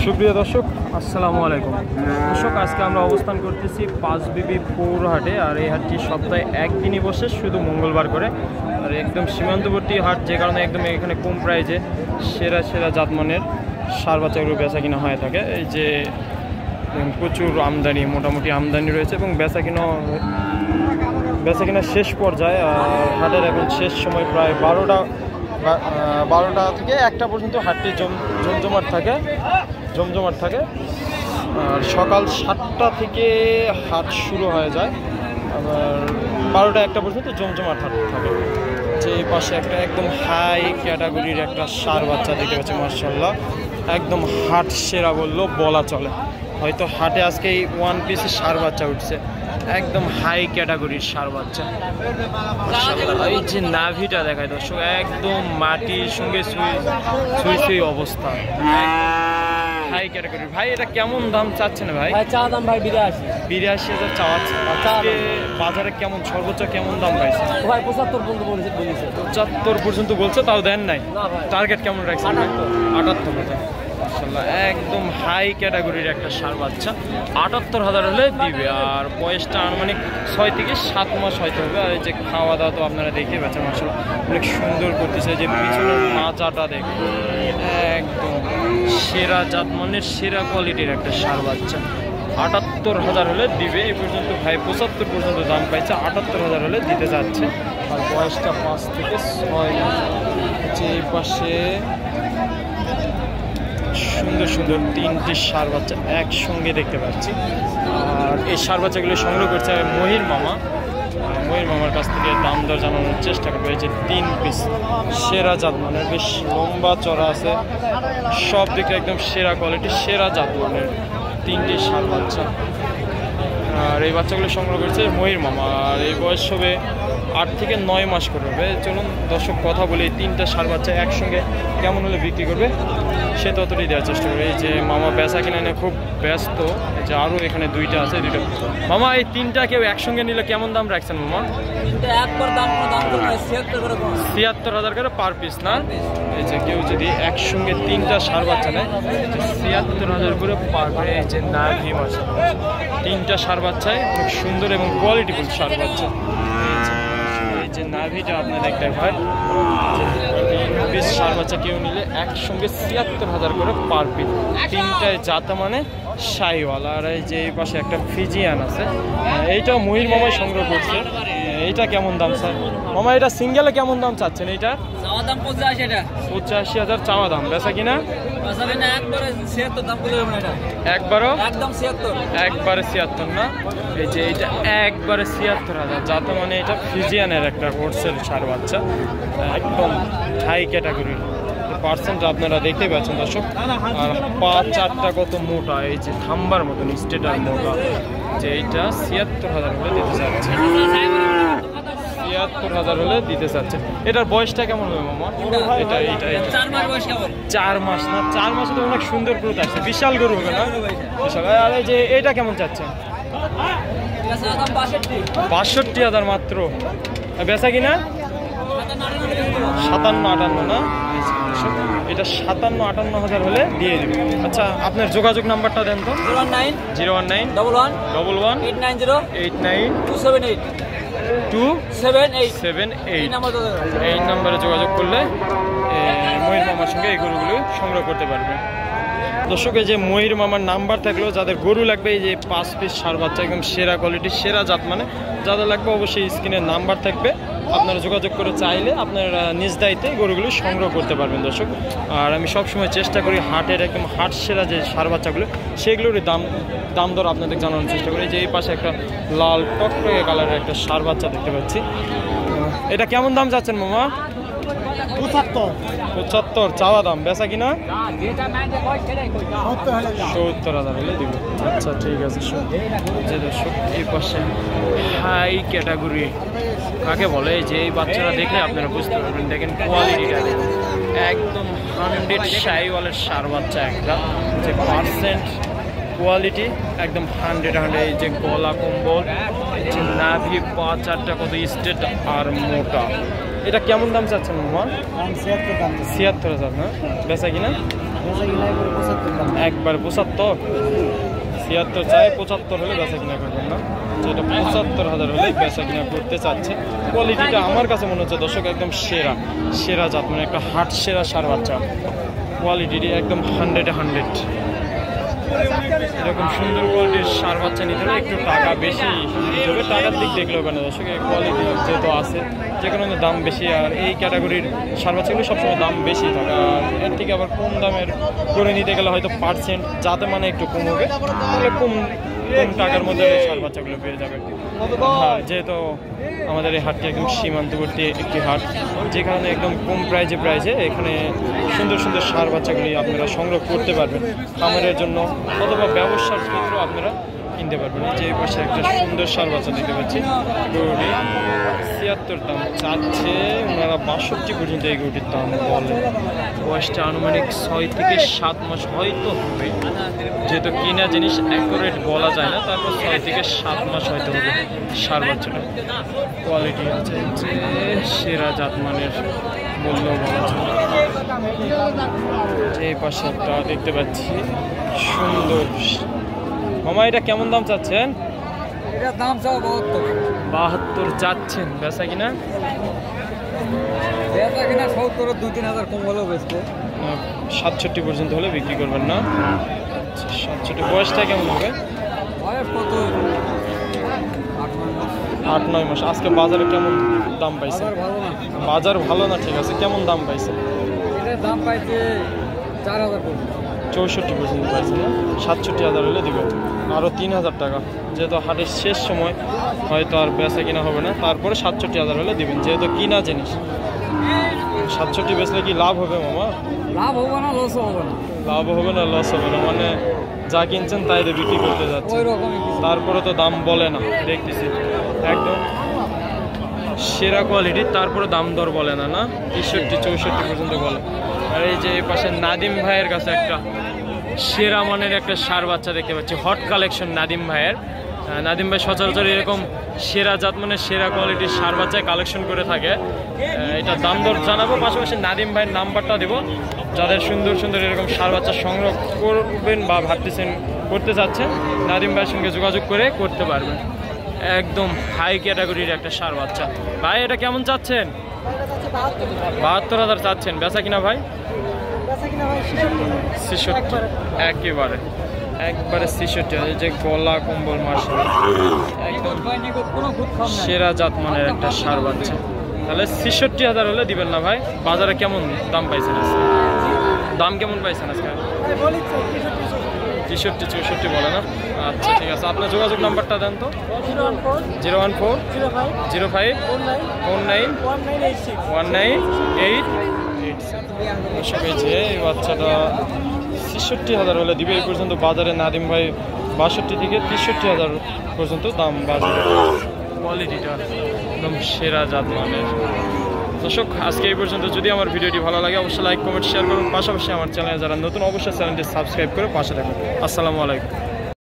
সুপ্রিয় দর্শক আসসালামু আলাইকুম। দর্শক আজকে আমরা অবস্থান করতেছি পাঁচবিবি পৌর হাটে। আর এই হাটটি সপ্তাহে একদিনই বসে, শুধু মঙ্গলবার করে। আর একদম সীমান্তবর্তী হাট, যে কারণে একদম এখানে কম প্রাইজে সেরা সেরা জাতমানের সার বাচ্চাগুলো বেচা কিনা হয়ে থাকে। এই যে প্রচুর আমদানি, মোটামুটি আমদানি রয়েছে এবং বেচা কিনা শেষ পর্যায়ে। হাটের এখন শেষ সময়, প্রায় 12টা থেকে 1টা পর্যন্ত হাটটি জমজমাট থাকে। আর সকাল 7টা থেকে হাট শুরু হয়ে যায়, আবার 12টা 1টা পর্যন্ত জমজমাট হাট থাকে। যে পাশে একটা একদম হাই ক্যাটাগরির একটা ষাঁড় বাচ্চা দেখতে পাচ্ছি, মাশাআল্লাহ একদম হাট সেরা বলা চলে। হয়তো হাটে আজকে এই 1 পিসের ষাঁড় বাচ্চা উঠছে, একদম হাই ক্যাটাগরির ষাঁড় বাচ্চা। এই যে নাভিটা দেখায় দর্শক, একদম মাটির সঙ্গে সুই অবস্থা, হাই ক্যাটাগরি। ভাই এটা কেমন দাম চাচ্ছেন ভাই? চা দাম ভাই 82,000 চাওয়াচ্ছে। বাজারে কেমন সর্বোচ্চ কেমন দাম পাইছে ভাই? 75 পর্যন্ত বলেছে। 75 পর্যন্ত বলছে, তাও দেন নাই? টার্গেট কেমন রাখছেন? 78,000। একদম হাই ক্যাটাগরির একটা ষাঁড় বাচ্চা, 78,000 হলে দিবে। আর বয়সটা আনুমানিক 6 থেকে 7 মাস হয়তো হবে। আর এই যে খাওয়া দাওয়া তো আপনারা দেখে পাচ্ছেন, মাশাআল্লাহ অনেক সুন্দর করতেছে। যে পিছনের মাচাটা দেখুন, একদম সেরা জাতমানের সেরা কোয়ালিটির একটা ষাঁড় বাচ্চা। 78,000 হলে দিবে। এই পর্যন্ত ভাই 75 পর্যন্ত দাম পাইছে, 78,000 হলে দিতে যাচ্ছে। আর বয়সটা 5 থেকে 6 মাস। যে এই পাশে সুন্দর সুন্দর 3টি ষাঁড় বাচ্চা একসঙ্গে দেখতে পাচ্ছি। আর এই ষাঁড় বাচ্চাগুলো সংগ্রহ করছে মহির মামার কাছ থেকে দাম দর জানানোর চেষ্টা করবে। এই যে 3 পিস সেরা জাতমানের, বেশ লম্বা চড়া আছে, সব দিকে একদম সেরা কোয়ালিটি, সেরা জাতমানের 3টি ষাঁড় বাচ্চা। আর এই বাচ্চাগুলো সংগ্রহ করছে মহির মামা। আর এই বয়স হবে 8 থেকে 9 মাস করে হবে। চলুন দর্শক কথা বলি, এই 3টা ষাঁড় বাচ্চা একসঙ্গে কেমন হলে বিক্রি করবে সে ততটাই দেওয়ার চেষ্টা করবে। এই যে মামা বেচা কিনা নিয়ে খুব ব্যস্ত। এই যে আরও এখানে 2টা আছে, 2টা মামা। এই 3টা কেউ একসঙ্গে নিলে কেমন দাম রাখছেন মামা? 76,000 করে পার পিস না? এই যে কেউ যদি একসঙ্গে 3টা ষাঁড় বাচ্চা নেয়, 76,000 করে পার করে। এই যে নাভি মাছ, 3টা ষাঁড় বাচ্চায় খুব সুন্দর এবং কোয়ালিটিফুল ষাঁড় বাচ্চা। এই যে নাভিটা আপনাদের একটা ভাই, 3 পিস ষাঁড় বাচ্চা কেউ নিলে একসঙ্গে 76,000 করে পার পিস। 3টায় জাতা মানে শাহিওয়াল। আর এই যে এই পাশে একটা ফিজিয়ান আছে, এইটাও মহির মামাই সংগ্রহ করছে। এইটা কেমন দাম স্যার মামা? এটা সিঙ্গেলে কেমন দাম চাচ্ছেন? এইটা 85,000 চাওয়া দাম, বেচা কিনা একবারে 76 না? এই যে এইটা একবারে 76,000 যাতে মানে এটা ফিজিয়ানের একটা হোলসেল ষাঁড় বাচ্চা, একদম হাই ক্যাটাগরির। পার্সেন্ট আপনারা দেখতে পাচ্ছেন দর্শক। আর পা 4টা কত মোটা, এই যে থাম্বার মতন স্টেটার মোটা। যে এইটা 76,000 হলে দিতে চাচ্ছে, 76,000 হলে দিতে চাচ্ছে। এটার বয়সটা কেমন হবে মামা? এটা 4 মাস না? 4 মাসে তো অনেক সুন্দর গ্রোথ আসছে, বিশাল গরু হবে না? বিশাল। আর এই যে এটা কেমন চাচ্ছেন? 62,000 মাত্র। বেচা কিনা 57-58 না? এটা 57-58,000 হলে দিয়ে দেবে। আচ্ছা আপনার যোগাযোগ নাম্বারটা দেন তো। 019-11-11-89 278 এই নাম্বারে যোগাযোগ করলে মহির মামার সঙ্গে এই গরুগুলো সংগ্রহ করতে পারবেন। দর্শক এই যে মহির মামার নাম্বার থাকলেও যাদের গরু লাগবে, এই যে 5 পিস ষাঁড় বাচ্চা একদম সেরা কোয়ালিটি, সেরা জাত মানে যাদের লাগবে, অবশ্যই স্ক্রিনের নাম্বার থাকবে, আপনারা যোগাযোগ করে চাইলে আপনারা নিজ দায়িত্বে গরুগুলো সংগ্রহ করতে পারবেন দর্শক। আর আমি সবসময় চেষ্টা করি হাটের একদম হাট সেরা যে ষাঁড় বাচ্চাগুলো সেগুলোরই দাম দর আপনাদের জানানোর চেষ্টা করি। যে এই পাশে একটা লাল টকটকে কালারের একটা ষাঁড় বাচ্চা দেখতে পাচ্ছি। এটা কেমন দাম যাচ্ছেন মামা? 75 চাওয়া দাম, বেচা কিনা 70,000 হলে দিবে। আচ্ছা ঠিক আছে। যে দর্শক এই পাশে হাই ক্যাটাগরি কাকে বলে, যে এই বাচ্চারা দেখলে আপনারা বুঝতে পারবেন। দেখেন কোয়ালিটিটা একদম 100 শাহিওয়ালের ষাঁড় বাচ্চা একটা, যে পার্সেন্ট কোয়ালিটি একদম 100। এই যে গলা কম্বল, যে নাভি পা 4টা কত স্ট্রেট আর মোটা। এটা কেমন দাম চাচ্ছেন মামা? 76,000 না? বেচা কিনা একবার 75 চাই, 75 হলে বেচা কিনা করবেন না, যেটা 75,000 হলে বেচা কিনা করতে চাচ্ছে। কোয়ালিটিটা আমার কাছে মনে হচ্ছে দর্শক একদম সেরা জাত, মানে একটা হাট সেরা সার বাচ্চা। কোয়ালিটি একদম 100-100। এরকম সুন্দর কোয়ালিটির সার বাচ্চা নিতে হলে একটু টাকা বেশি দিতে হবে। টাকার দিক দেখলেও কেন দর্শক, কোয়ালিটি যেহেতু আছে যে কারণে দাম বেশি। আর এই ক্যাটাগরির সার বাচ্চাগুলো সবসময় দাম বেশি থাকে। আর এর থেকে আবার কম দামের করে নিতে গেলে হয়তো পার্সেন্ট যাতে মানে একটু কম হবে, তাহলে কম টাকার মধ্যে সার বাচ্চাগুলো পেয়ে যাবে। আর যেহেতু আমাদের এই হাটটি একদম সীমান্তবর্তী একটি হাট, যে কারণে একদম কম প্রাইজে এখানে সুন্দর সার বাচ্চাগুলি আপনারা সংগ্রহ করতে পারবেন খামারের জন্য অথবা ব্যবসার ক্ষেত্রেও আপনারা কিনতে পারবেন। যে পাশে একটা সুন্দর সার বাচ্চা দেখতে পাচ্ছি, গরুটি ৭৬ দাম চাচ্ছে ওনারা, ৬২ পর্যন্ত এই গরুটির দাম বলে। বয়সটা আনুমানিক ৬ থেকে ৭ মাস হয়তো হবে, যেহেতু কিনা জিনিস অ্যাকুরেট বলা যায় না, তারপর ৬ থেকে ৭ মাস হয়তো হবে সার বাচ্চাটা। কোয়ালিটি আছে যে সেরা জাত মানের বললেও বলা যায়। যে পাশে একটা দেখতে পাচ্ছি সুন্দর মামা, এটা কেমন দাম চাচ্ছেন? এটার দাম চাও ৭২ চাচ্ছেন, বেচা কিনা ৭০, ২-৩ হাজার কম হলেও বেচবো। ৬৭ পর্যন্ত হলে বিক্রি করবেন না? ৬৭। বয়সটা কেমন হবে? বয়স কত? ৮-৯ মাস। আজকে বাজারে কেমন দাম পাইছে? বাজার ভালো না, ঠিক আছে। কেমন দাম পাইছে? এটার দাম পাইছে ৪,০০০ পর্যন্ত। ৬৪ পর্যন্ত পাইছে না? ৬৭,০০০ হলে দিবে, আরও ৩,০০০ টাকা। যেহেতু হাটের শেষ সময় হয়তো আর বেচা কিনা হবে না, তারপরে ৬৭,০০০ হলে দিবেন, যেহেতু কিনা জিনিস। ৬৭ বেচলে কি লাভ হবে মামা? লাভ হবে না, লস হবে না। লাভ হবে না, লস হবে না, মানে যা কিনছেন তাই দিয়ে বিক্রি করতে যাচ্ছে। তারপরে তো দাম বলে না, দেখতেছি একদম সেরা কোয়ালিটির, তারপরে দাম দর বলে না, ৬৩-৬৪ পর্যন্ত বলে। আর এই যে এই পাশে নাদিম ভাইয়ের কাছে একটা সেরা মানের একটা সার বাচ্চা দেখতে পাচ্ছি, হট কালেকশন নাদিম ভাইয়ের। নাদিম ভাই সচরাচর এরকম সেরা জাত মানে সেরা কোয়ালিটির সার বাচ্চায় কালেকশন করে থাকে। এটা দাম দর জানাবো, পাশাপাশি নাদিম ভাইয়ের নাম্বারটা দেবো, যাদের সুন্দর এরকম সার বাচ্চা সংগ্রহ করবেন বা ভাবতেছেন করতে চাচ্ছেন, নাদিম ভাইয়ের সঙ্গে যোগাযোগ করে করতে পারবেন। একদম হাই ক্যাটাগরির একটা সার বাচ্চা। ভাই এটা কেমন চাচ্ছেন? ৭২,০০০ চাচ্ছেন, বেচা কিনা ভাই? ৬৬। একবারে ৬৬। যে গলা কম্বল মার্শাল একদম সেরা জাত মানের একটা সার বাচ্চা। তাহলে ৬৬,০০০ হলে দিবেন না ভাই? বাজারে কেমন দাম পাইছেন আজকে? দাম কেমন পাইছেন আজকে? ৬৩-৬৪ বলে না? আচ্ছা ঠিক আছে, আপনার যোগাযোগ নাম্বারটা দেন তো। 01405-05-19-1986। এই বাচ্চাটা ৬৬,০০০ হলে দিবে। এই পর্যন্ত বাজারে নাদিম ভাই ৬২ থেকে ৬৩,০০০ পর্যন্ত দাম বাড়বে। কোয়ালিটিটা একদম সেরা জাত মানের। দর্শক আজকে এই পর্যন্ত। যদি আমার ভিডিওটি ভালো লাগে অবশ্যই লাইক, কমেন্ট, শেয়ার করুন। পাশাপাশি আমার চ্যানেলে যারা নতুন অবশ্যই চ্যানেলটি সাবস্ক্রাইব করে পাশে থাকুন। আসসালামু আলাইকুম।